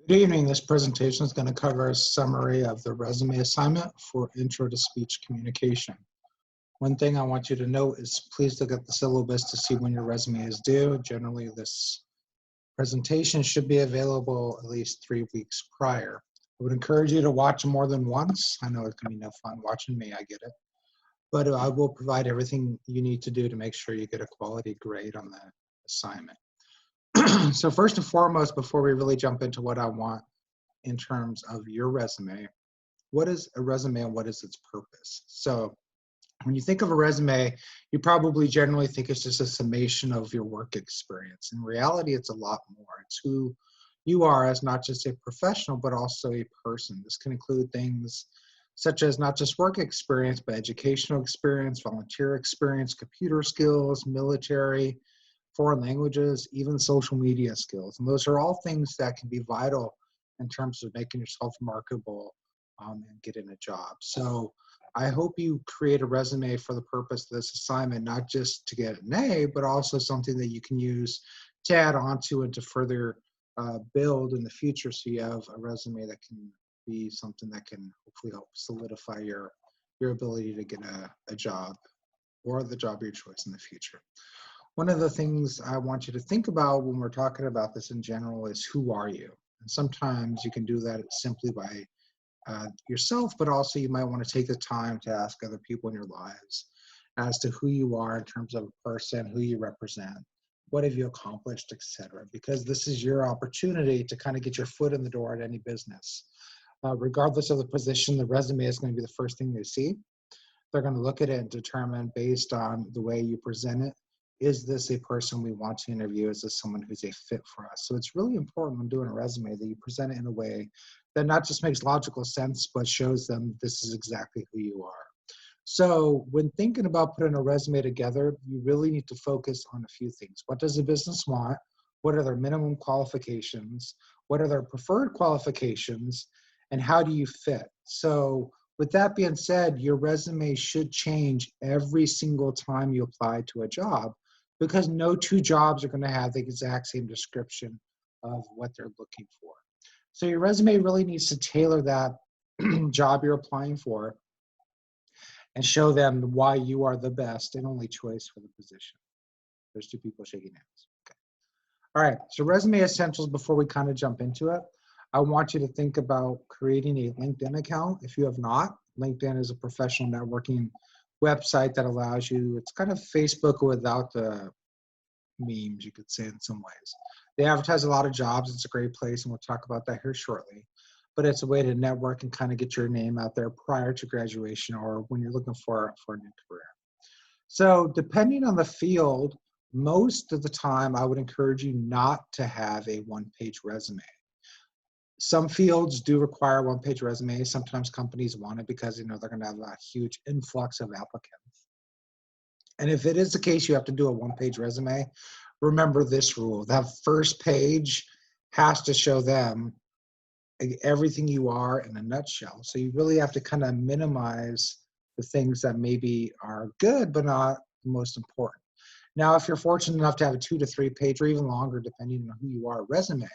Good evening. This presentation is going to cover a summary of the resume assignment for Intro to Speech Communication. One thing I want you to note is please look at the syllabus to see when your resume is due. Generally, this presentation should be available at least 3 weeks prior. I would encourage you to watch more than once. I know it can be no fun watching me, I get it. But I will provide everything you need to do to make sure you get a quality grade on the assignment. So first and foremost, before we really jump into what I want in terms of your resume, what is a resume and what is its purpose? So when you think of a resume, you probably generally think it's just a summation of your work experience. In reality, it's a lot more. It's who you are as not just a professional, but also a person. This can include things such as not just work experience, but educational experience, volunteer experience, computer skills, military, foreign languages, even social media skills. And those are all things that can be vital in terms of making yourself marketable and getting a job. So I hope you create a resume for the purpose of this assignment, not just to get an A, but also something that you can use to add on to and to further build in the future, so you have a resume that can be something that can hopefully help solidify your ability to get a job or the job of your choice in the future. One of the things I want you to think about when we're talking about this in general is who are you? And sometimes you can do that simply by yourself, but also you might want to take the time to ask other people in your lives as to who you are in terms of a person, who you represent, what have you accomplished, etc. Because this is your opportunity to kind of get your foot in the door at any business. Regardless of the position, the resume is going to be the first thing they see. They're going to look at it and determine, based on the way you present it, is this a person we want to interview? Is this someone who's a fit for us? So it's really important when doing a resume that you present it in a way that not just makes logical sense, but shows them this is exactly who you are. So when thinking about putting a resume together, you really need to focus on a few things. What does the business want? What are their minimum qualifications? What are their preferred qualifications? And how do you fit? So with that being said, your resume should change every single time you apply to a job, because no two jobs are going to have the exact same description of what they're looking for. So your resume really needs to tailor that job you're applying for and show them why you are the best and only choice for the position. There's two people shaking hands. Okay. All right, so resume essentials before we kind of jump into it. I want you to think about creating a LinkedIn account. If you have not, LinkedIn is a professional networking website that allows you, it's kind of Facebook without the memes, you could say, in some ways. They advertise a lot of jobs. It's a great place, and we'll talk about that here shortly. But it's a way to network and kind of get your name out there prior to graduation or when you're looking for a new career. So depending on the field, most of the time I would encourage you not to have a one-page resume. Some fields do require one-page resumes. Sometimes companies want it because they're going to have a huge influx of applicants. And if it is the case you have to do a one-page resume, remember this rule. That first page has to show them everything you are in a nutshell. So you really have to kind of minimize the things that maybe are good but not the most important. Now, if you're fortunate enough to have a 2 to 3 page or even longer, depending on who you are, resume,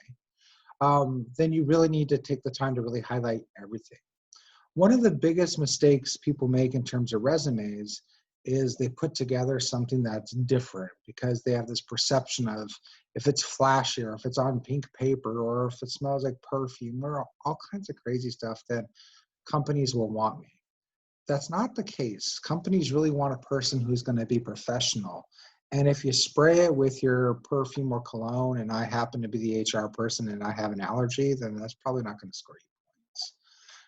then you really need to take the time to really highlight everything. One of the biggest mistakes people make in terms of resumes is they put together something that's different because they have this perception of if it's flashy or if it's on pink paper or if it smells like perfume or all kinds of crazy stuff that companies will want me. That's not the case. Companies really want a person who's going to be professional. And if you spray it with your perfume or cologne and I happen to be the HR person and I have an allergy, then that's probably not going to score you points.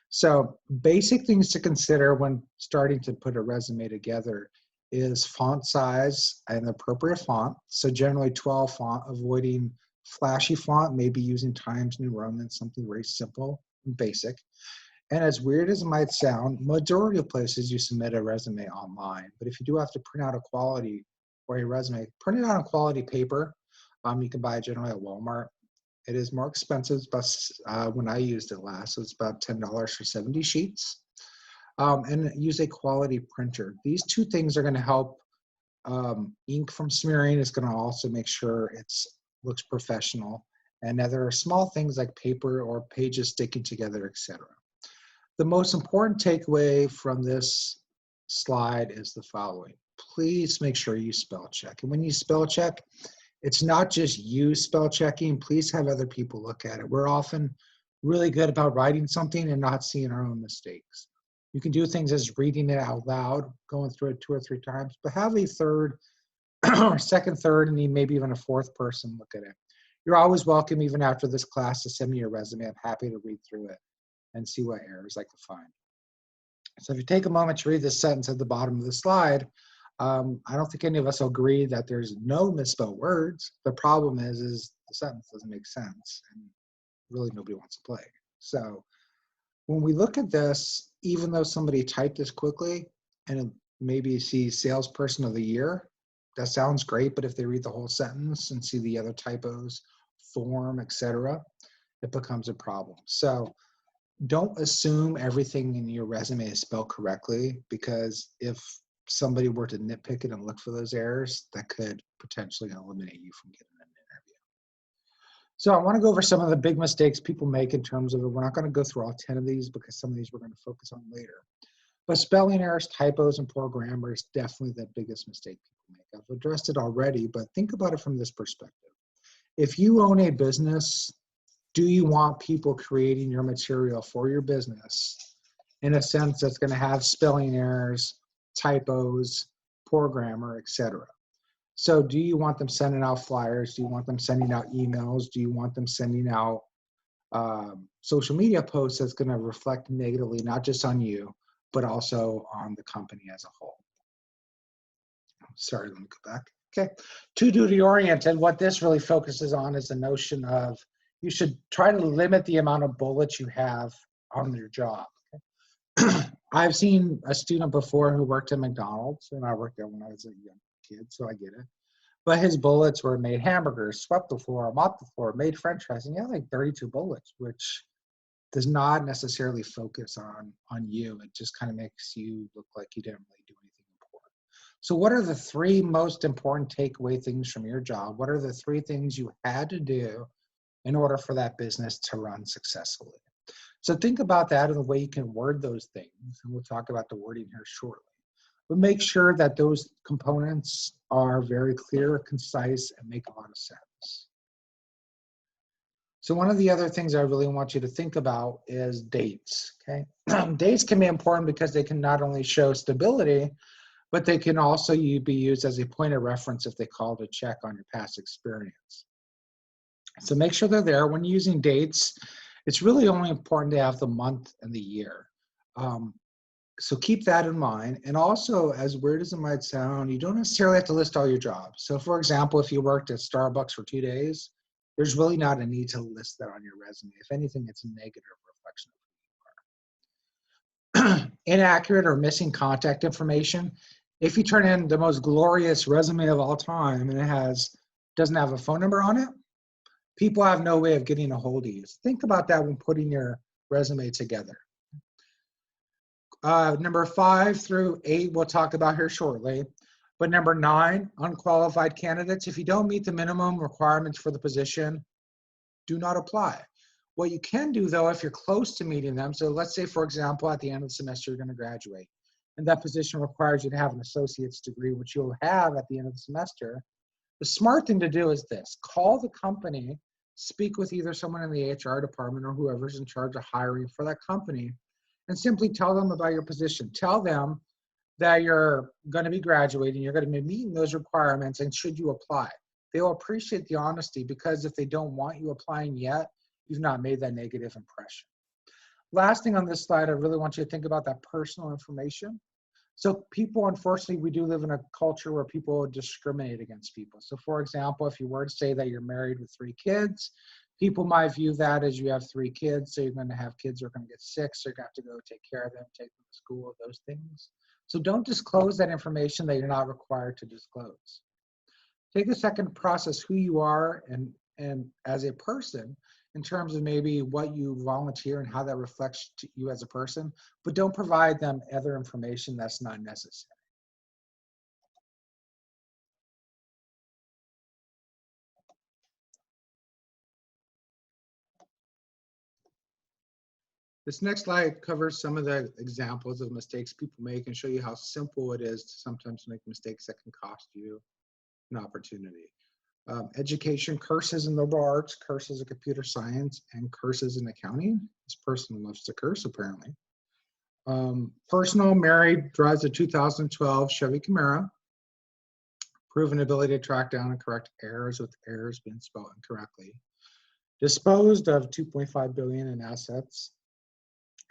So basic things to consider when starting to put a resume together is font size and appropriate font. So generally 12 font, avoiding flashy font, maybe using Times New Roman, something very simple and basic. And as weird as it might sound, majority of places you submit a resume online. But if you do have to print out a quality or a resume, print it out on quality paper. You can buy it generally at Walmart. It is more expensive, but when I used it last, it was about $10 for 70 sheets. And use a quality printer. These two things are going to help ink from smearing. It's going to also make sure it looks professional And now there are small things like paper or pages sticking together, etc. The most important takeaway from this slide is the following. Please make sure you spell check. And when you spell check, it's not just you spell checking. Please have other people look at it. We're often really good about writing something and not seeing our own mistakes. You can do things as reading it out loud, going through it 2 or 3 times, but have a third or second, third, and maybe even a fourth person look at it. You're always welcome, even after this class, to send me your resume. I'm happy to read through it and see what errors I can find. So if you take a moment to read this sentence at the bottom of the slide, I don't think any of us will agree that there's no misspelled words. The problem is the sentence doesn't make sense, and really nobody wants to play. So when we look at this, even though somebody typed this quickly and maybe you see salesperson of the year, that sounds great, but if they read the whole sentence and see the other typos, form, etc., it becomes a problem. So don't assume everything in your resume is spelled correctly, because if somebody were to nitpick it and look for those errors, that could potentially eliminate you from getting an interview. So I want to go over some of the big mistakes people make in terms of it. We're not going to go through all 10 of these because some of these we're going to focus on later. But spelling errors, typos, and poor grammar is definitely the biggest mistake people make. I've addressed it already, but think about it from this perspective. If you own a business, do you want people creating your material for your business in a sense that's going to have spelling errors, typos, poor grammar, etc.? So do you want them sending out flyers? Do you want them sending out emails? Do you want them sending out social media posts that's going to reflect negatively, not just on you, but also on the company as a whole? Sorry, let me go back. Okay, too duty oriented. What this really focuses on is the notion of you should try to limit the amount of bullets you have on your job. Okay? I've seen a student before who worked at McDonald's, and I worked there when I was a young kid, so I get it. But his bullets were made hamburgers, swept the floor, mopped the floor, made French fries, and he had like 32 bullets, which does not necessarily focus on you. It just kind of makes you look like you didn't really do anything important. So what are the 3 most important takeaway things from your job? What are the 3 things you had to do in order for that business to run successfully? So think about that and the way you can word those things. And we'll talk about the wording here shortly. But make sure that those components are very clear, concise, and make a lot of sense. So one of the other things I really want you to think about is dates, okay? Dates can be important because they can not only show stability, but they can also be used as a point of reference if they call to check on your past experience. So make sure they're there. When using dates, it's really only important to have the month and the year. So keep that in mind. And also, as weird as it might sound, you don't necessarily have to list all your jobs. So for example, if you worked at Starbucks for 2 days, there's really not a need to list that on your resume. If anything, it's a negative reflection of who you are. Inaccurate or missing contact information. If you turn in the most glorious resume of all time and it doesn't have a phone number on it, people have no way of getting a hold of you. So think about that when putting your resume together. Number 5 through 8, we'll talk about here shortly. But number 9, unqualified candidates. If you don't meet the minimum requirements for the position, do not apply. What you can do, though, if you're close to meeting them, so let's say, for example, at the end of the semester, you're going to graduate, and that position requires you to have an associate's degree, which you'll have at the end of the semester. The smart thing to do is this: call the company, speak with either someone in the HR department or whoever's in charge of hiring for that company, and simply tell them about your position. Tell them that you're going to be graduating, you're going to be meeting those requirements, and should you apply. They'll appreciate the honesty, because if they don't want you applying yet, you've not made that negative impression. Last thing on this slide, I really want you to think about that personal information. So people, unfortunately, we do live in a culture where people discriminate against people. So for example, if you were to say that you're married with 3 kids, people might view that as you have 3 kids, so you're going to have kids who are going to get sick, so you're going to have to go take care of them, take them to school, those things. So don't disclose that information that you're not required to disclose. Take a second to process who you are and as a person in terms of maybe what you volunteer and how that reflects to you as a person, but don't provide them other information that's not necessary. This next slide covers some of the examples of mistakes people make and show you how simple it is to sometimes make mistakes that can cost you an opportunity. Education, courses in liberal arts, courses in computer science, and courses in accounting. This person loves to curse, apparently. Personal, married, drives a 2012 Chevy Camaro. Proven ability to track down and correct errors with errors being spelled incorrectly. Disposed of $2.5 billion in assets.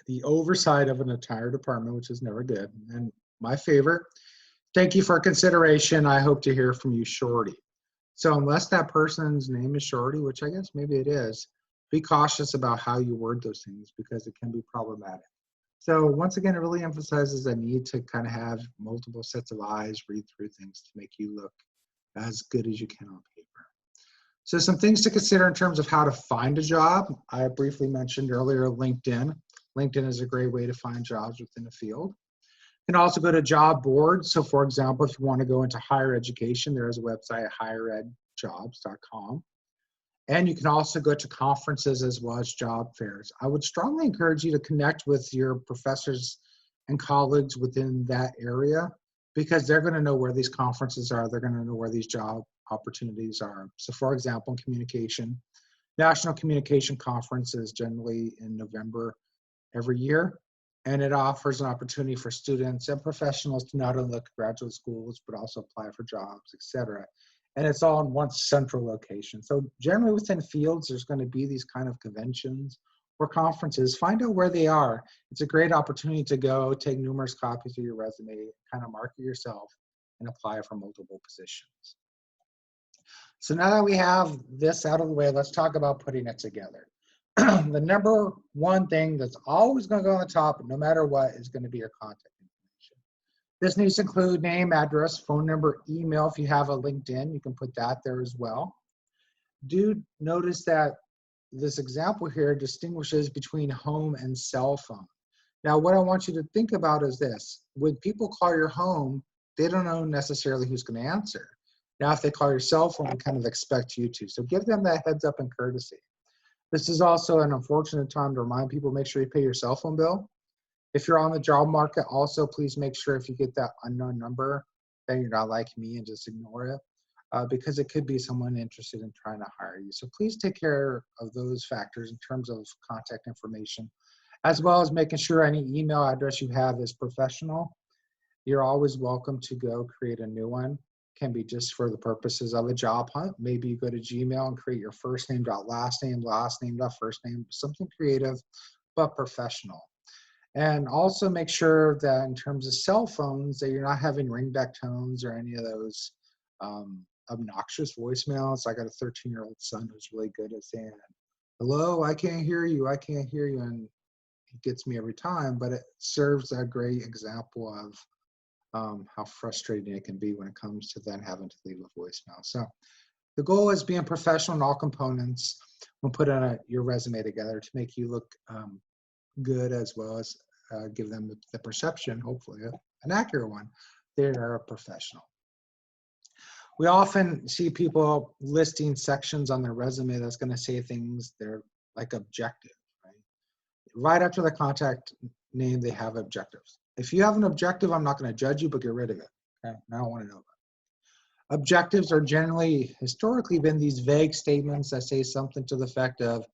The oversight of an entire department, which is never good. And my favorite, thank you for consideration. I hope to hear from you shorty. So unless that person's name is Shorty, which I guess maybe it is, be cautious about how you word those things because it can be problematic. So once again, it really emphasizes a need to kind of have multiple sets of eyes, read through things to make you look as good as you can on paper. So some things to consider in terms of how to find a job. I briefly mentioned earlier LinkedIn. LinkedIn is a great way to find jobs within a field. You can also go to job boards. So for example, if you want to go into higher education, there is a website, higheredjobs.com. And you can also go to conferences as well as job fairs. I would strongly encourage you to connect with your professors and colleagues within that area because they're going to know where these conferences are. They're going to know where these job opportunities are. So for example, in communication, National Communication Conference is generally in November every year. And it offers an opportunity for students and professionals to not only look at graduate schools, but also apply for jobs, et cetera. And it's all in one central location. So generally within fields, there's going to be these kind of conventions or conferences. Find out where they are. It's a great opportunity to go, take numerous copies of your resume, kind of market yourself, and apply for multiple positions. So now that we have this out of the way, let's talk about putting it together. The number one thing that's always going to go on the top, no matter what, is going to be your contact information. This needs to include name, address, phone number, email. If you have a LinkedIn, you can put that there as well. Do notice that this example here distinguishes between home and cell phone. Now, what I want you to think about is this. When people call your home, they don't know necessarily who's going to answer. Now, if they call your cell phone, they kind of expect you to. So give them that heads up and courtesy. This is also an unfortunate time to remind people, make sure you pay your cell phone bill. If you're on the job market, also please make sure if you get that unknown number, that you're not like me and just ignore it because it could be someone interested in trying to hire you. So please take care of those factors in terms of contact information, as well as making sure any email address you have is professional. You're always welcome to go create a new one. Can be just for the purposes of a job hunt. Maybe you go to Gmail and create your first name dot last name dot first name, something creative but professional. And also make sure that in terms of cell phones that you're not having ringback tones or any of those obnoxious voicemails. I got a 13-year-old son who's really good at saying, hello, I can't hear you, I can't hear you. And he gets me every time, but it serves a great example of how frustrating it can be when it comes to then having to leave a voicemail. So the goal is being professional in all components when putting your resume together to make you look good, as well as give them the perception, hopefully an accurate one, they're a professional. We often see people listing sections on their resume that's going to say things they're like objective, right? Right after the contact name, they have objectives. If you have an objective, I'm not going to judge you, but get rid of it. Okay? I don't want to know about it. Objectives are generally, historically, been these vague statements that say something to the effect of,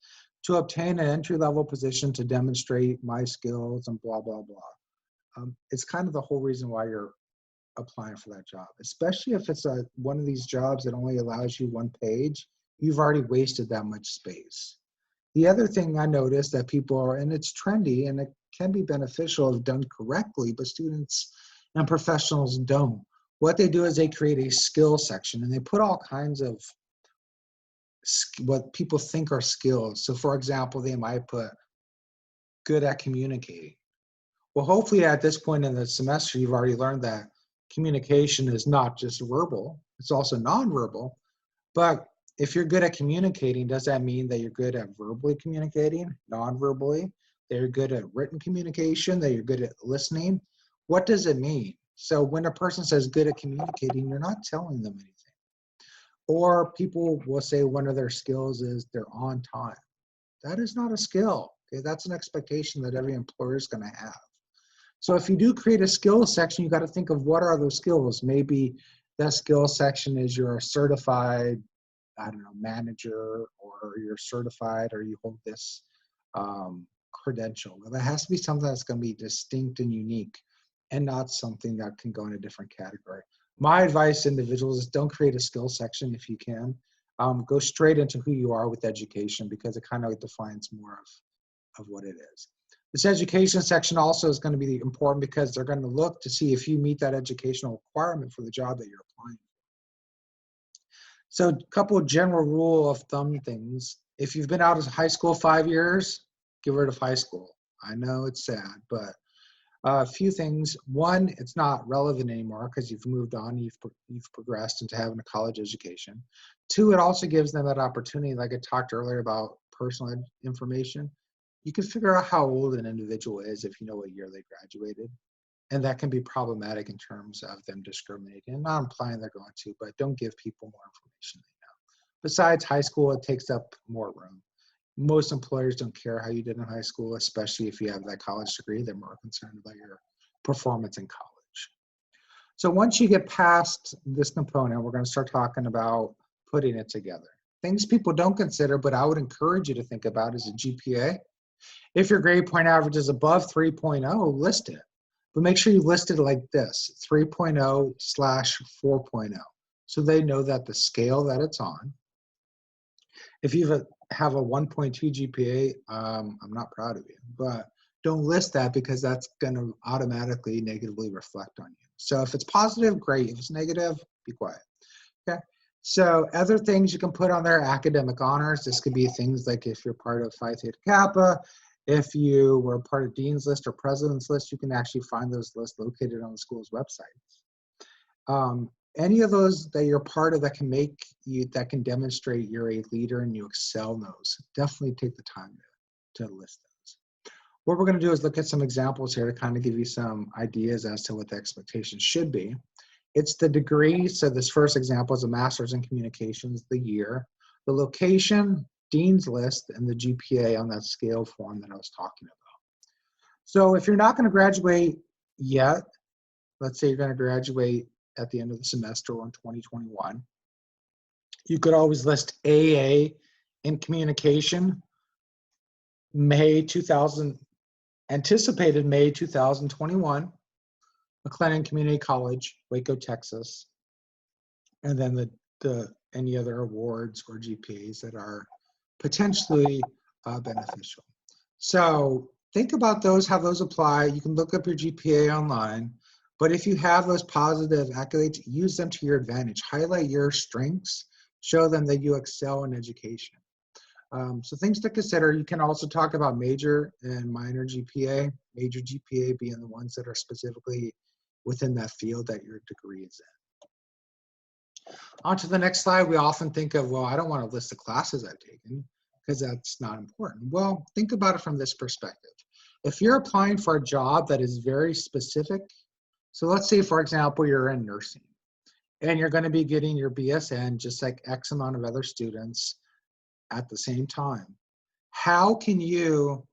to obtain an entry-level position to demonstrate my skills and blah, blah, blah. It's kind of the whole reason why you're applying for that job, especially if it's one of these jobs that only allows you one page. You've already wasted that much space. The other thing I noticed that people are, and it's trendy and it can be beneficial if done correctly, but students and professionals don't. What they do is they create a skill section and they put all kinds of what people think are skills. So for example, they might put good at communicating. Well, hopefully at this point in the semester, you've already learned that communication is not just verbal, it's also nonverbal. But if you're good at communicating, does that mean that you're good at verbally communicating, non-verbally, that you're good at written communication, that you're good at listening? What does it mean? So when a person says good at communicating, you're not telling them anything. Or people will say one of their skills is they're on time. That is not a skill. Okay, that's an expectation that every employer is going to have. So if you do create a skills section, you got to think of what are those skills. Maybe that skills section is you're a certified, I don't know, manager, or you're certified, or you hold this credential. Well, that has to be something that's going to be distinct and unique, and not something that can go in a different category. My advice to individuals is don't create a skills section if you can. Go straight into who you are with education, because it kind of defines more of what it is. This education section also is going to be important because they're going to look to see if you meet that educational requirement for the job that you're applying for. So a couple of general rule of thumb things. If you've been out of high school 5 years, get rid of high school. I know it's sad, but a few things. One, it's not relevant anymore because you've moved on, you've progressed into having a college education. Two, it also gives them that opportunity, like I talked earlier about personal information. You can figure out how old an individual is if you know what year they graduated. And that can be problematic in terms of them discriminating. And not implying they're going to, but don't give people more information they know. Besides high school, it takes up more room. Most employers don't care how you did in high school, especially if you have that college degree. They're more concerned about your performance in college. So once you get past this component, we're going to start talking about putting it together. Things people don't consider, but I would encourage you to think about is a GPA. If your grade point average is above 3.0, list it. But make sure you list it like this, 3.0/4.0, so they know that the scale that it's on. If you have a 1.2 GPA, I'm not proud of you, but don't list that because that's going to automatically negatively reflect on you. So if it's positive, great. If it's negative, be quiet. Okay. So other things you can put on there, academic honors. This could be things like if you're part of Phi Theta Kappa, if you were part of Dean's List or President's List, you can actually find those lists located on the school's websites. Any of those that you're part of that can make you, that can demonstrate you're a leader and you excel in those, definitely take the time to list those. What we're going to do is look at some examples here to kind of give you some ideas as to what the expectations should be. It's the degree. So this first example is a master's in communications, the year, the location, Dean's List, and the GPA on that scale form that I was talking about. So if you're not going to graduate yet, let's say you're going to graduate at the end of the semester or in 2021, you could always list AA in communication, anticipated May 2021, McLennan Community College, Waco, Texas, and then any other awards or GPAs that are potentially beneficial. So think about those, how those apply. You can look up your GPA online, but if you have those positive accolades, use them to your advantage. Highlight your strengths, show them that you excel in education. So things to consider. You can also talk about major and minor GPA, major GPA being the ones that are specifically within that field that your degree is in. On to the next slide, we often think of, well, I don't want to list the classes I've taken because that's not important. Well, think about it from this perspective. If you're applying for a job that is very specific, so let's say, for example, you're in nursing and you're going to be getting your BSN just like X amount of other students at the same time. How can you,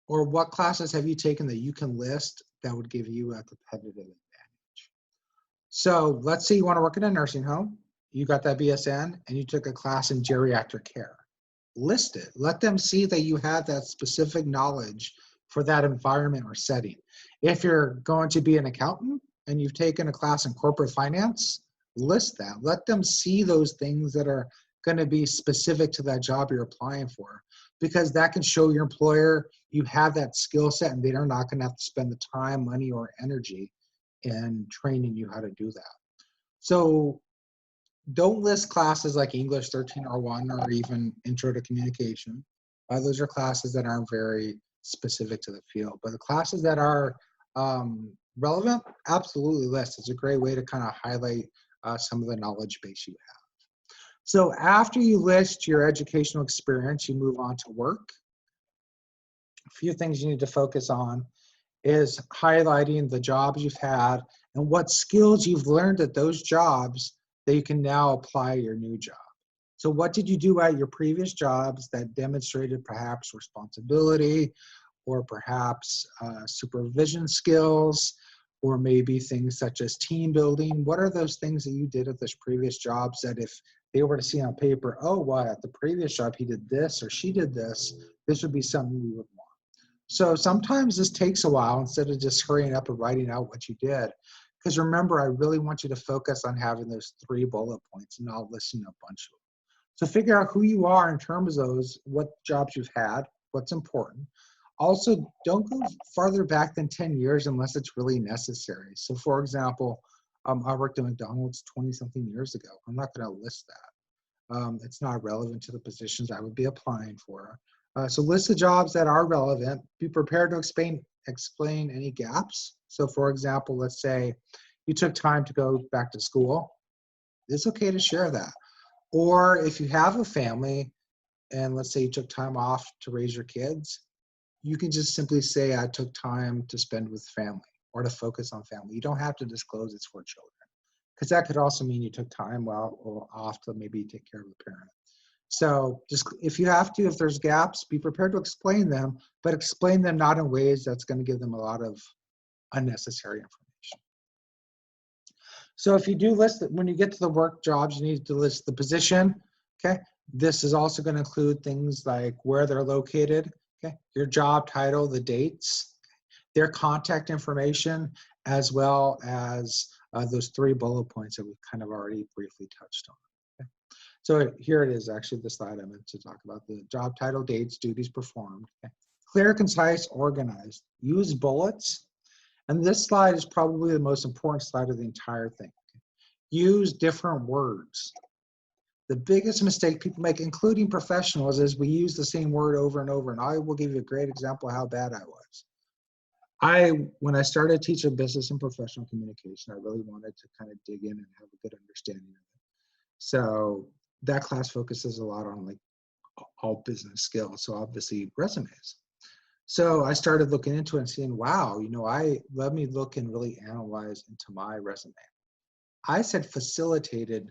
or what classes have you taken that you can list that would give you a competitive advantage? So let's say you want to work in a nursing home, you got that BSN and you took a class in geriatric care. List it, let them see that you have that specific knowledge for that environment or setting. If you're going to be an accountant and you've taken a class in corporate finance, list that. Let them see those things that are going to be specific to that job you're applying for, because that can show your employer you have that skill set and they're not going to have to spend the time, money, or energy in training you how to do that. So don't list classes like English 1301 or even Intro to Communication. Those are classes that aren't very specific to the field, but the classes that are relevant, absolutely list. It's a great way to kind of highlight some of the knowledge base you have. So after you list your educational experience, you move on to work. A few things you need to focus on is highlighting the jobs you've had and what skills you've learned at those jobs that you can now apply your new job. So what did you do at your previous jobs that demonstrated perhaps responsibility or perhaps supervision skills, or maybe things such as team building? What are those things that you did at those previous jobs that if they were to see on paper, oh, well, at the previous job he did this or she did this, this would be something we would want. So sometimes this takes a while instead of just hurrying up and writing out what you did. Because remember, I really want you to focus on having those 3 bullet points and not listing a bunch of them. So figure out who you are in terms of those, what jobs you've had, what's important. Also, don't go farther back than 10 years unless it's really necessary. So for example, I worked at McDonald's 20-something years ago. I'm not going to list that. It's not relevant to the positions I would be applying for. So list the jobs that are relevant. Be prepared to explain any gaps. So for example, let's say you took time to go back to school. It's okay to share that. Or if you have a family and let's say you took time off to raise your kids, you can just simply say, I took time to spend with family or to focus on family. You don't have to disclose it's for children, because that could also mean you took time off to maybe take care of the parent. So just if you have to, if there's gaps, be prepared to explain them, but explain them not in ways that's going to give them a lot of unnecessary information. So if you do list it, when you get to the work jobs, you need to list the position, okay? This is also going to include things like where they're located, okay? Your job title, the dates, their contact information, as well as those 3 bullet points that we've kind of already briefly touched on. Okay? So here it is, actually, the slide I meant to talk about, the job title, dates, duties performed. Okay? Clear, concise, organized. Use bullets. And this slide is probably the most important slide of the entire thing. Use different words. The biggest mistake people make, including professionals, is we use the same word over and over. And I will give you a great example of how bad I was. When I started teaching business and professional communication, I really wanted to kind of dig in and have a good understanding of it. So that class focuses a lot on like all business skills. So obviously resumes. So I started looking into it and seeing, wow, you know, let me look and really analyze into my resume. I said facilitated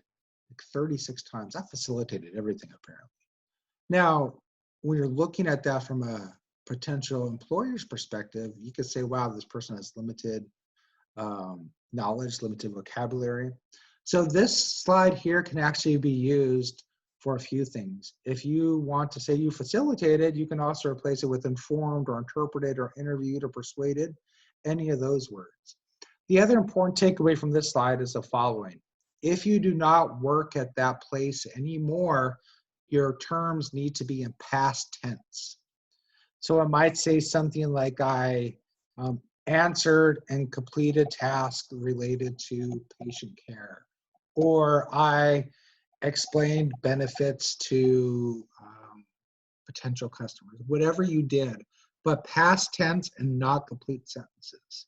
like 36 times. I facilitated everything apparently. Now, when you're looking at that from a potential employer's perspective, you could say, wow, this person has limited knowledge, limited vocabulary. So this slide here can actually be used for a few things. If you want to say you facilitated, you can also replace it with informed or interpreted or interviewed or persuaded, any of those words. The other important takeaway from this slide is the following. If you do not work at that place anymore, your terms need to be in past tense. So it might say something like, I answered and completed tasks related to patient care, or I explained benefits to potential customers, whatever you did, but past tense and not complete sentences.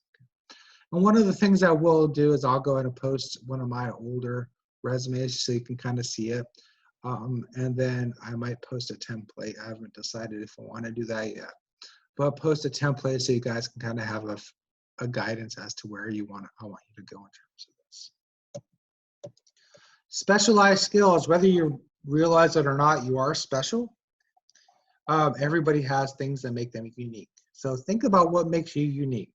And one of the things I will do is I'll go ahead and post one of my older resumes so you can kind of see it. And then I might post a template. I haven't decided if I want to do that yet. But I'll post a template so you guys can kind of have a guidance as to where I want you to go in terms of this. Specialized skills, whether you realize it or not, you are special. Everybody has things that make them unique. So think about what makes you unique.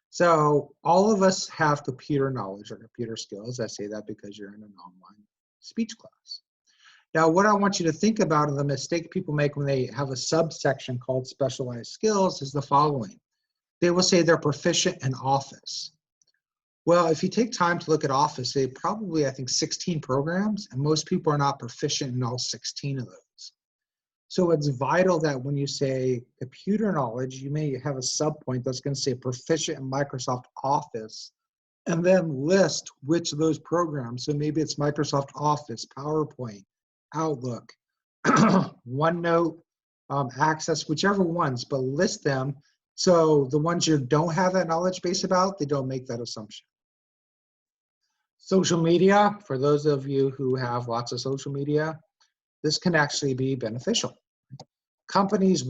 So all of us have computer knowledge or computer skills. I say that because you're in an online speech class. Now, what I want you to think about, and the mistake people make when they have a subsection called specialized skills, is the following. They will say they're proficient in Office. Well, if you take time to look at Office, they probably, I think, 16 programs, and most people are not proficient in all 16 of those. So it's vital that when you say computer knowledge, you may have a subpoint that's going to say proficient in Microsoft Office, and then list which of those programs. So maybe it's Microsoft Office, PowerPoint, Outlook, OneNote, Access, whichever ones, but list them so the ones you don't have that knowledge base about, they don't make that assumption. Social media, for those of you who have lots of social media, this can actually be beneficial. Companies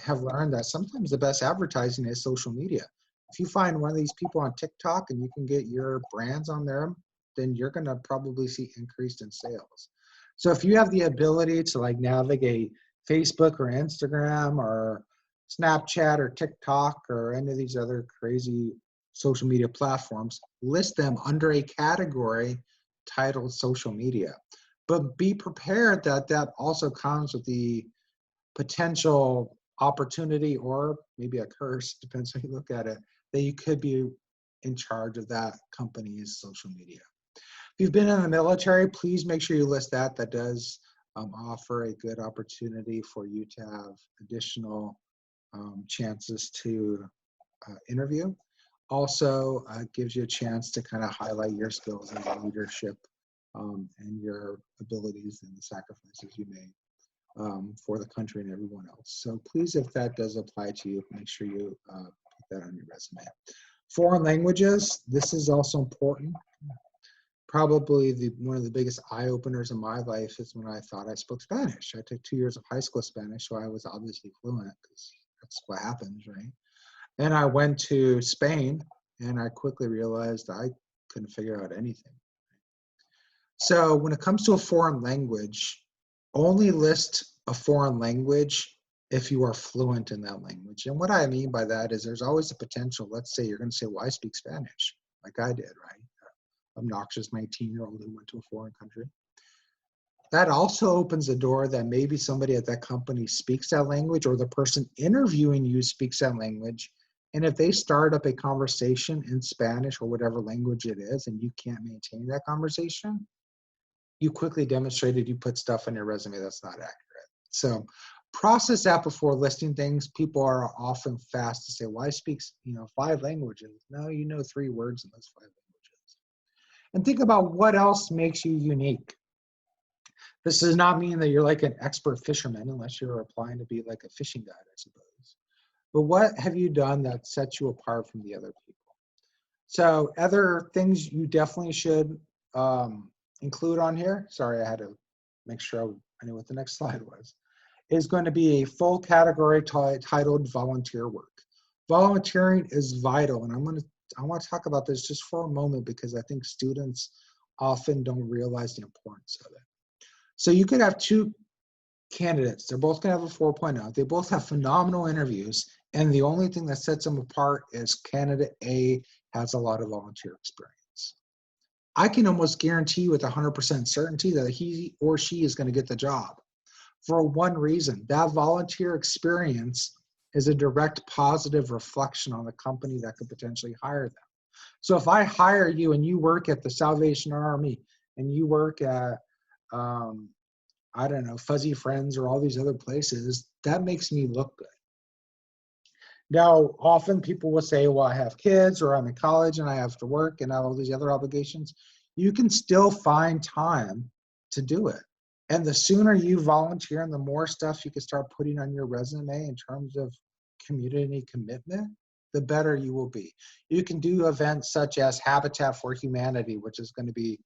have learned that sometimes the best advertising is social media. If you find one of these people on TikTok and you can get your brands on there, then you're going to probably see increase in sales. So if you have the ability to like navigate Facebook or Instagram or Snapchat or TikTok or any of these other crazy social media platforms, list them under a category titled social media. But be prepared that that also comes with the potential opportunity, or maybe a curse, depends how you look at it, that you could be in charge of that company's social media. If you've been in the military, please make sure you list that. That does offer a good opportunity for you to have additional chances to interview. Also gives you a chance to kind of highlight your skills in leadership and your abilities and the sacrifices you made for the country and everyone else. So please, if that does apply to you, make sure you put that on your resume. Foreign languages, this is also important. Probably one of the biggest eye-openers in my life is when I thought I spoke Spanish. I took 2 years of high school Spanish, so I was obviously fluent because that's what happens, right? And I went to Spain, and I quickly realized I couldn't figure out anything. So when it comes to a foreign language, only list a foreign language if you are fluent in that language. And what I mean by that is there's always a potential. Let's say you're going to say, well, I speak Spanish, like I did, right? Obnoxious 19-year-old who went to a foreign country. That also opens the door that maybe somebody at that company speaks that language, or the person interviewing you speaks that language. And if they start up a conversation in Spanish or whatever language it is, and you can't maintain that conversation, you quickly demonstrated you put stuff on your resume that's not accurate. So process that before listing things. People are often fast to say, well, I speak 5 languages. No, you know 3 words in those 5 languages. And think about what else makes you unique. This does not mean that you're like an expert fisherman, unless you're applying to be like a fishing guide, I suppose. But what have you done that sets you apart from the other people? So other things you definitely should include on here, sorry, I had to make sure I knew what the next slide was, is going to be a full category titled volunteer work. Volunteering is vital, and I want to talk about this just for a moment because I think students often don't realize the importance of it. So you could have 2 candidates. They're both going to have a 4.0. They both have phenomenal interviews, and the only thing that sets them apart is candidate A has a lot of volunteer experience. I can almost guarantee with 100% certainty that he or she is going to get the job for one reason. That volunteer experience is a direct positive reflection on the company that could potentially hire them. So if I hire you and you work at the Salvation Army and you work at, I don't know, Fuzzy Friends or all these other places, that makes me look good. Now, often people will say, well, I have kids or I'm in college and I have to work and I have all these other obligations. You can still find time to do it. And the sooner you volunteer and the more stuff you can start putting on your resume in terms of community commitment, the better you will be. You can do events such as Habitat for Humanity, which is going to be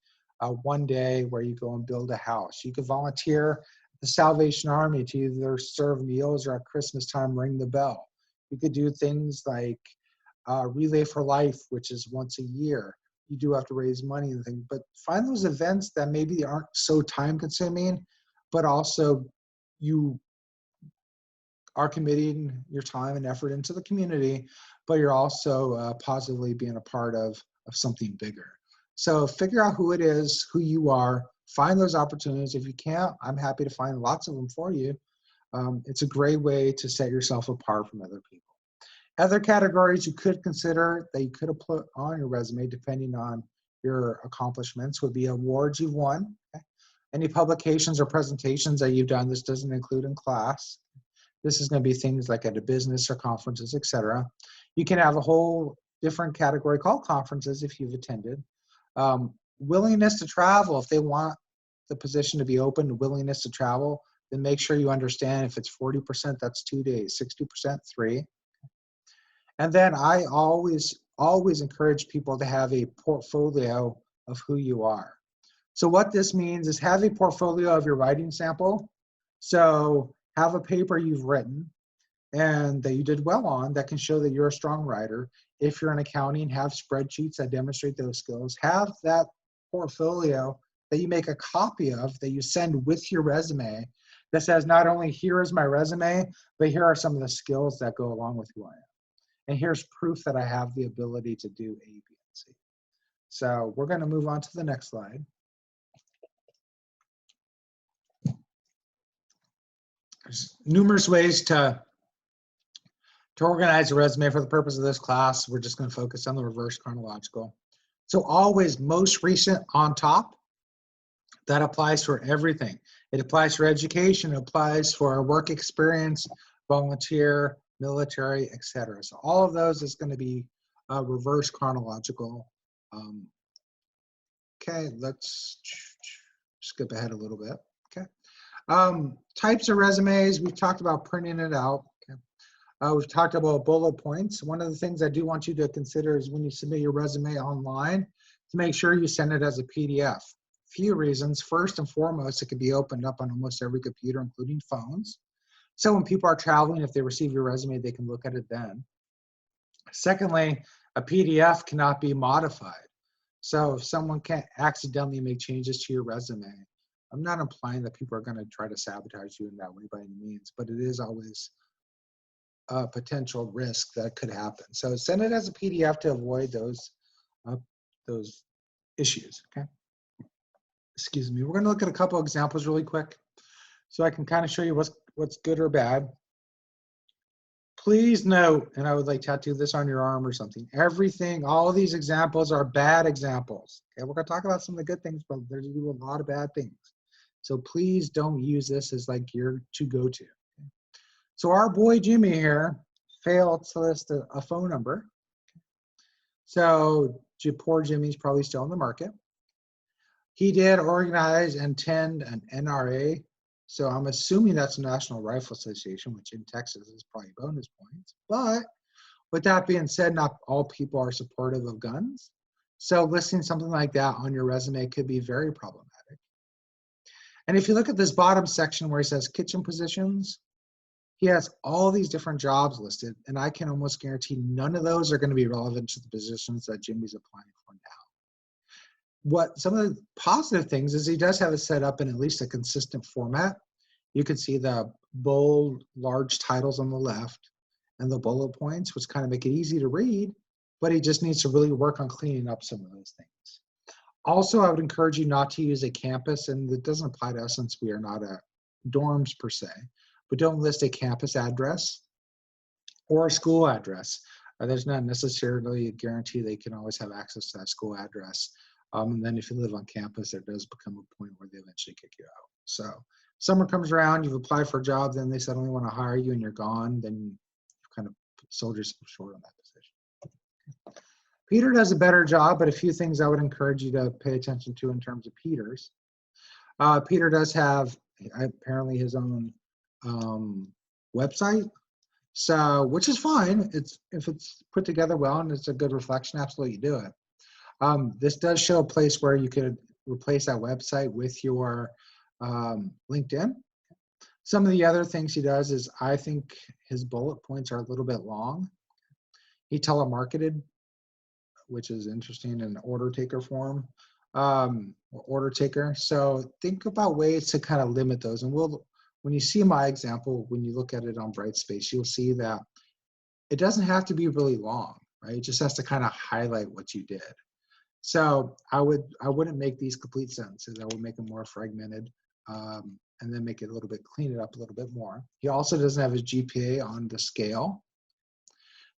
one day where you go and build a house. You could volunteer at the Salvation Army to either serve meals or at Christmas time ring the bell. You could do things like Relay for Life, which is once a year. You do have to raise money and things, but find those events that maybe aren't so time consuming, but also you are committing your time and effort into the community, but you're also positively being a part of something bigger. So figure out who it is, who you are, find those opportunities. If you can't, I'm happy to find lots of them for you. It's a great way to set yourself apart from other people. Other categories you could consider that you could have put on your resume, depending on your accomplishments, would be awards you've won, okay? Any publications or presentations that you've done. This doesn't include in class. This is going to be things like at a business or conferences, etc. You can have a whole different category called conferences if you've attended. Willingness to travel, if they want the position to be open, willingness to travel, then make sure you understand if it's 40%, that's 2 days, 60%, 3. And then I always encourage people to have a portfolio of who you are. So what this means is have a portfolio of your writing sample. So have a paper you've written and that you did well on that can show that you're a strong writer. If you're in accounting, have spreadsheets that demonstrate those skills. Have that portfolio that you make a copy of that you send with your resume that says not only here is my resume, but here are some of the skills that go along with who I am. And here's proof that I have the ability to do A, B, and C. So we're going to move on to the next slide. There's numerous ways to organize a resume. For the purpose of this class, we're just going to focus on the reverse chronological. So always most recent on top. That applies for everything. It applies for education, it applies for work experience, volunteer, military, etc. So all of those is going to be reverse chronological. Okay, let's skip ahead a little bit. Okay, types of resumes, we've talked about printing it out. Okay. We've talked about bullet points. One of the things I do want you to consider is when you submit your resume online, to make sure you send it as a PDF. Few reasons. First and foremost, it can be opened up on almost every computer, including phones. So when people are traveling, if they receive your resume, they can look at it then. Secondly, a PDF cannot be modified. So if someone can't accidentally make changes to your resume, I'm not implying that people are going to try to sabotage you in that way by any means, but it is always a potential risk that could happen. So send it as a PDF to avoid those issues. Okay. Excuse me. We're going to look at a couple examples really quick, so I can kind of show you what's good or bad. Please note, and I would like tattoo this on your arm or something, everything, all of these examples are bad examples. Okay, we're going to talk about some of the good things, but there's a lot of bad things. So please don't use this as like your to-go-to. Okay? So our boy Jimmy here failed to list a phone number. So poor Jimmy's probably still in the market. He did organize and attend an NRA. So I'm assuming that's National Rifle Association, which in Texas is probably bonus points. But with that being said, not all people are supportive of guns. So listing something like that on your resume could be very problematic. And if you look at this bottom section where he says kitchen positions, he has all these different jobs listed, and I can almost guarantee none of those are going to be relevant to the positions that Jimmy's applying for now. What some of the positive things is he does have it set up in at least a consistent format. You can see the bold, large titles on the left and the bullet points, which kind of make it easy to read, but he just needs to really work on cleaning up some of those things. Also, I would encourage you not to use a campus, and it doesn't apply to us since we are not a dorms per se, but don't list a campus address or a school address. There's not necessarily a guarantee they can always have access to that school address. And then if you live on campus, there does become a point where they eventually kick you out. So summer comes around, you've applied for a job, then they suddenly want to hire you and you're gone, then you've kind of sold yourself short on that position. Peter does a better job, but a few things I would encourage you to pay attention to in terms of Peter's. Peter does have apparently his own website, so which is fine. If it's put together well and it's a good reflection, absolutely do it. This does show a place where you could replace that website with your LinkedIn. Some of the other things he does is I think his bullet points are a little bit long. He telemarketed, which is interesting, in order taker form, order taker. So think about ways to kind of limit those. And when you see my example, when you look at it on Brightspace, you'll see that it doesn't have to be really long, right? It just has to kind of highlight what you did. So I wouldn't make these complete sentences. I would make them more fragmented, and then make it a little bit, clean it up a little bit more. He also doesn't have his GPA on the scale.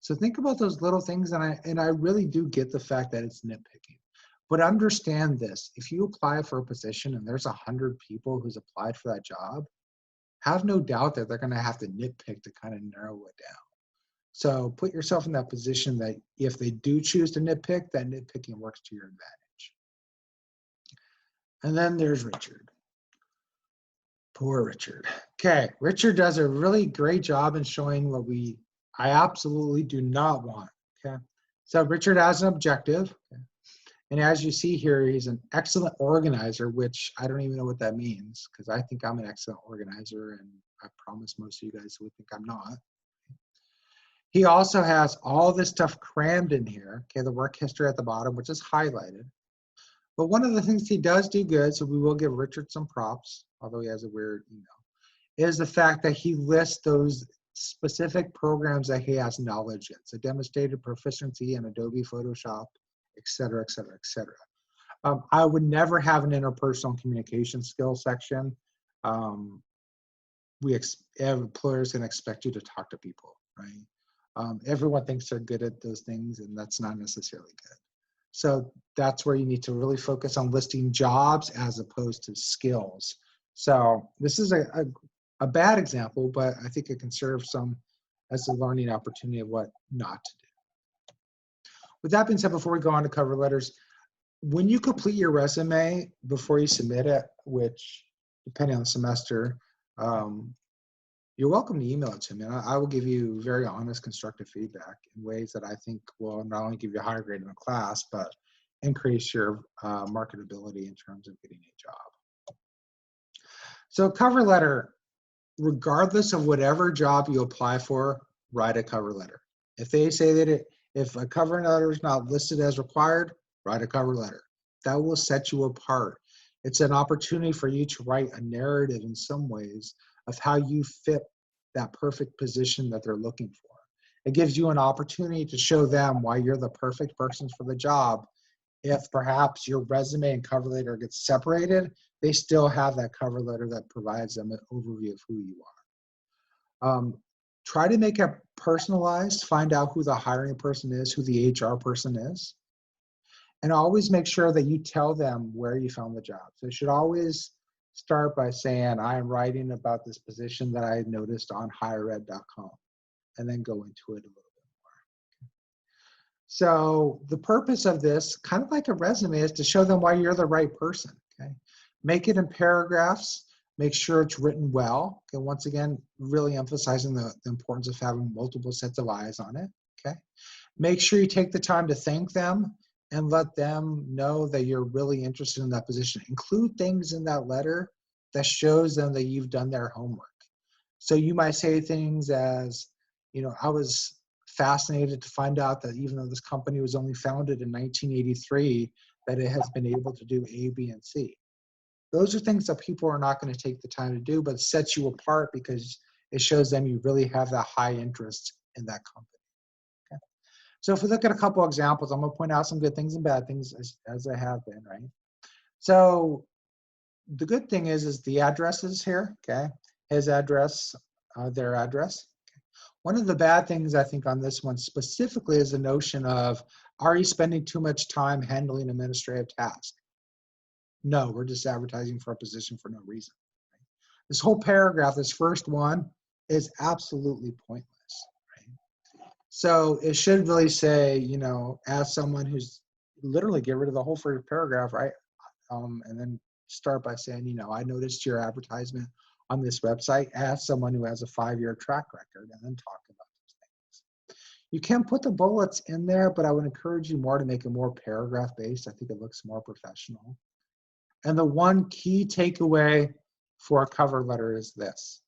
So think about those little things, and I really do get the fact that it's nitpicking. But understand this, if you apply for a position and there's 100 people who's applied for that job, have no doubt that they're gonna have to nitpick to kind of narrow it down. So put yourself in that position that if they do choose to nitpick, that nitpicking works to your advantage. And then there's Richard. Poor Richard. Okay, Richard does a really great job in showing what I absolutely do not want. Okay, so Richard has an objective. Okay? And as you see here, he's an excellent organizer, which I don't even know what that means, because I think I'm an excellent organizer, and I promise most of you guys would think I'm not. He also has all this stuff crammed in here, okay, the work history at the bottom, which is highlighted. But one of the things he does do good, so we will give Richard some props, although he has a weird email, is the fact that he lists those specific programs that he has knowledge in. So demonstrated proficiency in Adobe Photoshop, et cetera, et cetera, et cetera. I would never have an interpersonal communication skills section. Employers can expect you to talk to people, right? Everyone thinks they're good at those things, and that's not necessarily good. So that's where you need to really focus on listing jobs as opposed to skills. So this is a bad example, but I think it can serve some as a learning opportunity of what not to do. With that being said, before we go on to cover letters, when you complete your resume before you submit it, which depending on the semester, you're welcome to email it to me. And I will give you very honest, constructive feedback in ways that I think will not only give you a higher grade in the class, but increase your marketability in terms of getting a job. So cover letter, regardless of whatever job you apply for, write a cover letter. If they say that if a cover letter is not listed as required, write a cover letter. That will set you apart. It's an opportunity for you to write a narrative in some ways of how you fit that perfect position that they're looking for. It gives you an opportunity to show them why you're the perfect person for the job. If perhaps your resume and cover letter gets separated, they still have that cover letter that provides them an overview of who you are. Try to make it personalized, find out who the hiring person is, who the HR person is, and always make sure that you tell them where you found the job. So you should always start by saying, I am writing about this position that I noticed on highered.com, and then go into it a little bit more. So the purpose of this, kind of like a resume, is to show them why you're the right person. Okay, make it in paragraphs, make sure it's written well. Okay, once again, really emphasizing the importance of having multiple sets of eyes on it. Okay, make sure you take the time to thank them and let them know that you're really interested in that position. Include things in that letter that shows them that you've done their homework. So you might say things as, I was fascinated to find out that even though this company was only founded in 1983, that it has been able to do A, B, and C. Those are things that people are not going to take the time to do, but it sets you apart because it shows them you really have that high interest in that company. So if we look at a couple examples, I'm going to point out some good things and bad things as I have been, right? So the good thing is the address is here, okay? His address, their address. Okay. One of the bad things I think on this one specifically is the notion of, are you spending too much time handling administrative tasks? No, we're just advertising for a position for no reason. Right? This whole paragraph, this first one, is absolutely pointless. So it should really say, as someone who's literally get rid of the whole first paragraph, right? And then start by saying, I noticed your advertisement on this website as someone who has a 5-year track record, and then talk about those things. You can put the bullets in there, but I would encourage you more to make it more paragraph based. I think it looks more professional. And the one key takeaway for a cover letter is this.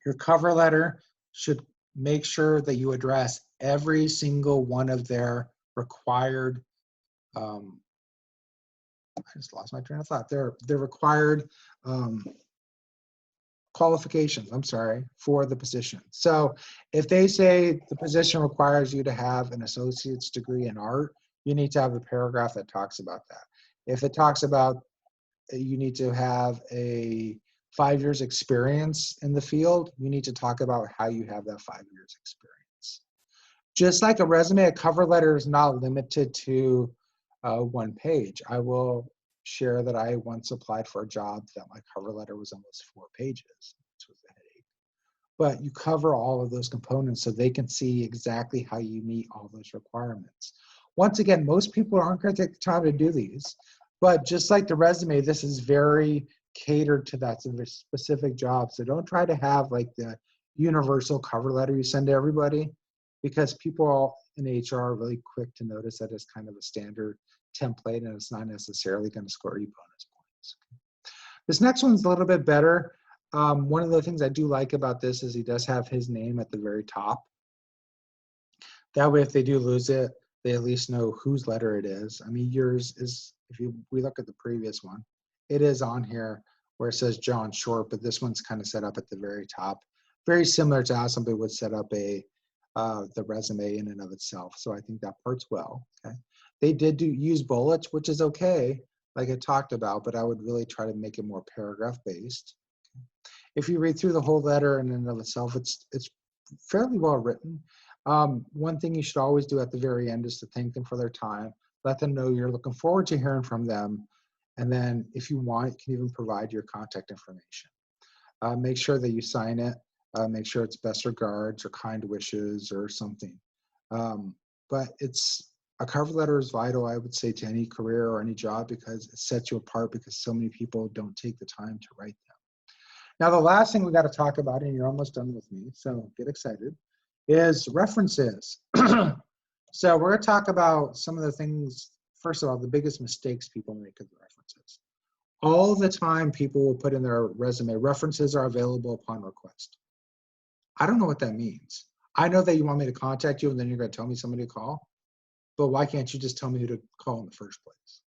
Your cover letter should make sure that you address every single one of their required, I just lost my train of thought. Their required qualifications, for the position. So if they say the position requires you to have an associate's degree in art, you need to have a paragraph that talks about that. If it talks about you need to have a 5 years experience in the field, you need to talk about how you have that 5 years experience. Just like a resume, a cover letter is not limited to 1 page. I will share that I once applied for a job that my cover letter was almost 4 pages. This was a headache. But you cover all of those components so they can see exactly how you meet all those requirements. Once again, most people aren't going to take the time to do these, but just like the resume, this is very catered to that specific job. So don't try to have like the universal cover letter you send to everybody, because people in HR are really quick to notice that it's kind of a standard template and it's not necessarily going to score you bonus points. This next one's a little bit better. One of the things I do like about this is he does have his name at the very top. That way, if they do lose it, They at least know whose letter it is. I mean, yours is, if we look at the previous one, it is on here where it says John Short, but this one's kind of set up at the very top. Very similar to how somebody would set up the resume in and of itself. So I think that part's well. Okay. They did use bullets, which is okay, like I talked about, but I would really try to make it more paragraph based. If you read through the whole letter in and of itself, it's fairly well written. One thing you should always do at the very end is to thank them for their time. Let them know you're looking forward to hearing from them. And then if you want, you can even provide your contact information. Make sure that you sign it. Make sure it's best regards or kind wishes or something. But a cover letter is vital, I would say, to any career or any job because it sets you apart because so many people don't take the time to write them. Now, the last thing we got to talk about, and you're almost done with me, so get excited, is references. So we're going to talk about some of the things, first of all, the biggest mistakes people make with references. All the time people will put in their resume, references are available upon request. I don't know what that means. I know that you want me to contact you and then you're going to tell me somebody to call, but why can't you just tell me who to call in the first place?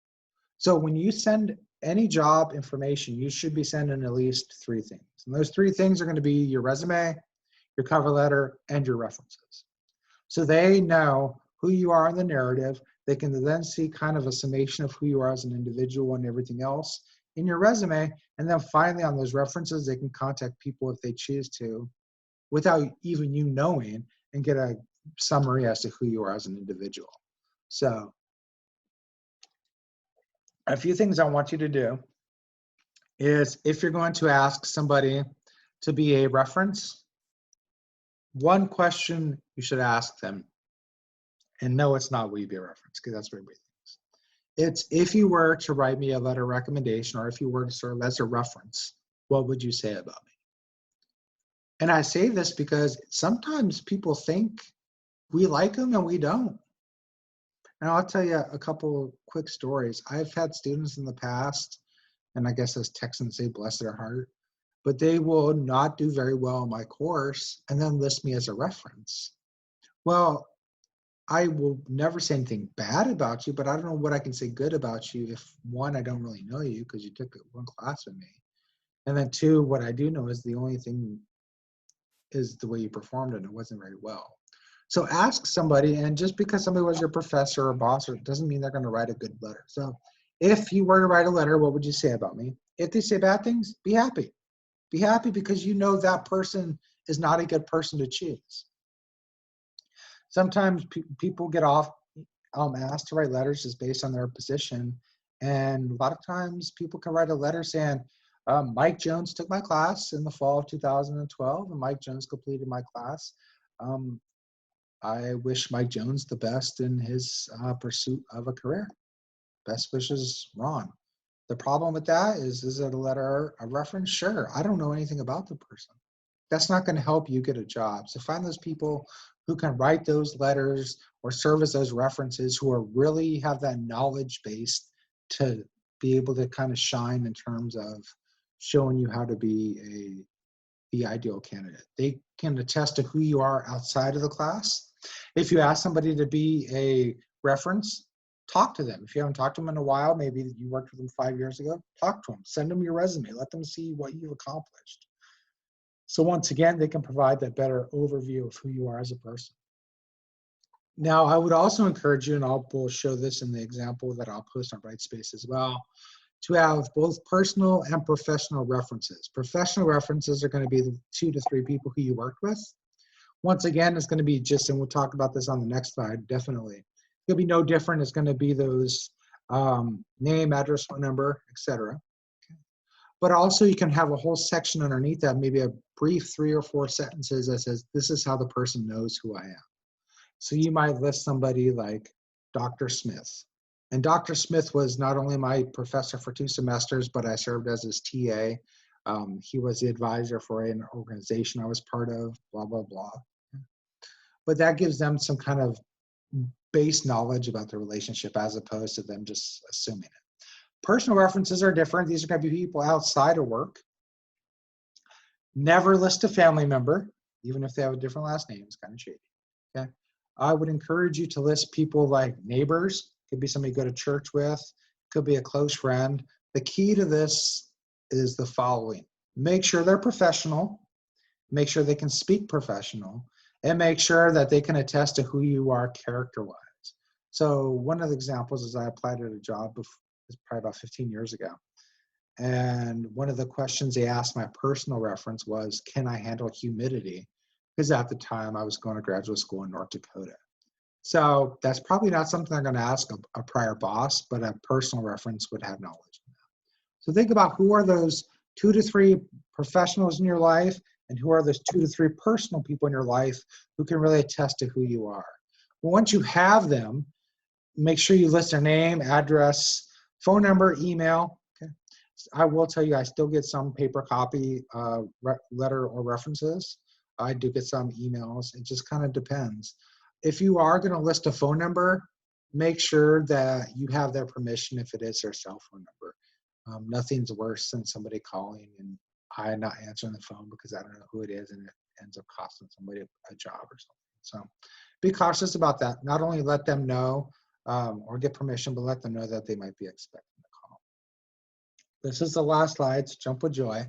So when you send any job information, you should be sending at least 3 things. And those 3 things are going to be your resume, your cover letter, and your references. So they know who you are in the narrative. They can then see kind of a summation of who you are as an individual and everything else in your resume. And then finally on those references, they can contact people if they choose to without even you knowing and get a summary as to who you are as an individual. So a few things I want you to do is if you're going to ask somebody to be a reference, one question you should ask them, and no, it's not will you be a reference, because that's very weird things. It's if you were to write me a letter of recommendation or if you were to serve as a reference, what would you say about me? And I say this because sometimes people think we like them and we don't. And I'll tell you a couple quick stories. I've had students in the past, and I guess as Texans say, bless their heart, but they will not do very well in my course and then list me as a reference. Well, I will never say anything bad about you, but I don't know what I can say good about you if, 1, I don't really know you because you took 1 class with me. And then 2, what I do know is the only thing is the way you performed and it wasn't very well. So ask somebody, and just because somebody was your professor or boss, it doesn't mean they're going to write a good letter. So if you were to write a letter, what would you say about me? If they say bad things, be happy. Be happy because you know that person is not a good person to choose. Sometimes people get off asked to write letters just based on their position. And a lot of times people can write a letter saying, Mike Jones took my class in the fall of 2012, and Mike Jones completed my class. I wish Mike Jones the best in his pursuit of a career. Best wishes, Ron. The problem with that is it a letter, a reference? Sure. I don't know anything about the person. That's not going to help you get a job. So find those people who can write those letters or serve as those references, who are really have that knowledge base to be able to kind of shine in terms of showing you how to be the ideal candidate. They can attest to who you are outside of the class. If you ask somebody to be a reference, talk to them. If you haven't talked to them in a while, maybe you worked with them 5 years ago, talk to them. Send them your resume. Let them see what you've accomplished. So once again, they can provide that better overview of who you are as a person. Now, I would also encourage you, and we'll show this in the example that I'll post on Brightspace as well, to have both personal and professional references. Professional references are going to be the 2 to 3 people who you worked with. Once again, it's going to be just, and we'll talk about this on the next slide, definitely. It's going to be no different. It's going to be those name, address, phone number, etc. But also you can have a whole section underneath that, maybe a brief 3 or 4 sentences that says, this is how the person knows who I am. So you might list somebody like Dr. Smith. And Dr. Smith was not only my professor for 2 semesters, but I served as his TA. He was the advisor for an organization I was part of, blah, blah, blah. But that gives them some kind of base knowledge about the relationship as opposed to them just assuming it. Personal references are different. These are going to be people outside of work. Never list a family member, even if they have a different last name. It's kind of shady. Okay. I would encourage you to list people like neighbors, could be somebody you go to church with, could be a close friend. The key to this is the following. Make sure they're professional, make sure they can speak professional, and make sure that they can attest to who you are character-wise. So one of the examples is I applied at a job probably about 15 years ago. And one of the questions they asked my personal reference was, can I handle humidity? Because at the time I was going to graduate school in North Dakota. So that's probably not something they're going to ask a prior boss, but a personal reference would have knowledge of that. So think about who are those 2 to 3 professionals in your life, and who are those 2 to 3 personal people in your life who can really attest to who you are. Well, once you have them, make sure you list their name, address, phone number, email. Okay. I will tell you, I still get some paper copy letter or references. I do get some emails. It just kind of depends. If you are going to list a phone number, make sure that you have their permission if it is their cell phone number. Nothing's worse than somebody calling and I not answering the phone because I don't know who it is and it ends up costing somebody a job or something. So be cautious about that. Not only let them know or get permission, but let them know that they might be expecting the call. This is the last slide, so jump with joy.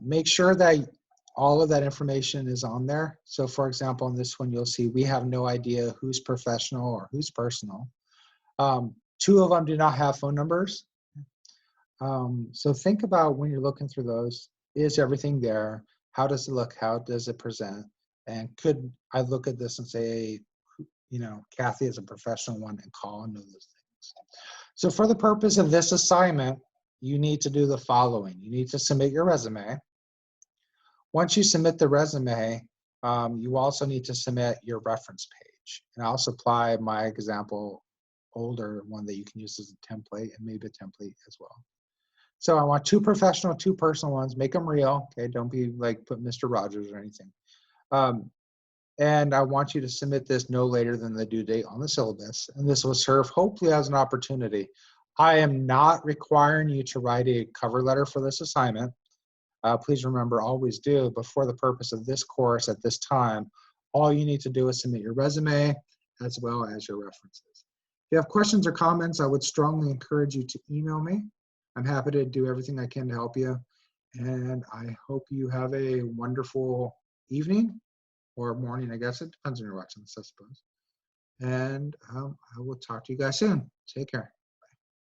Make sure that all of that information is on there. So for example, on this one, you'll see we have no idea who's professional or who's personal. 2 of them do not have phone numbers. So think about when you're looking through those, is everything there? How does it look? How does it present? And could I look at this and say, you know, Kathy is a professional one and call and know those things. So for the purpose of this assignment, you need to do the following. You need to submit your resume. Once you submit the resume, you also need to submit your reference page. And I'll supply my example older one that you can use as a template and maybe a template as well. So I want 2 professional, 2 personal ones. Make them real, okay? Don't be like put Mr. Rogers or anything. And I want you to submit this no later than the due date on the syllabus. And this will serve hopefully as an opportunity. I am not requiring you to write a cover letter for this assignment. Please remember, always do, but for the purpose of this course at this time, all you need to do is submit your resume as well as your references. If you have questions or comments, I would strongly encourage you to email me. I'm happy to do everything I can to help you. And I hope you have a wonderful evening or morning, I guess. It depends on you're watching this, I suppose. And I will talk to you guys soon. Take care.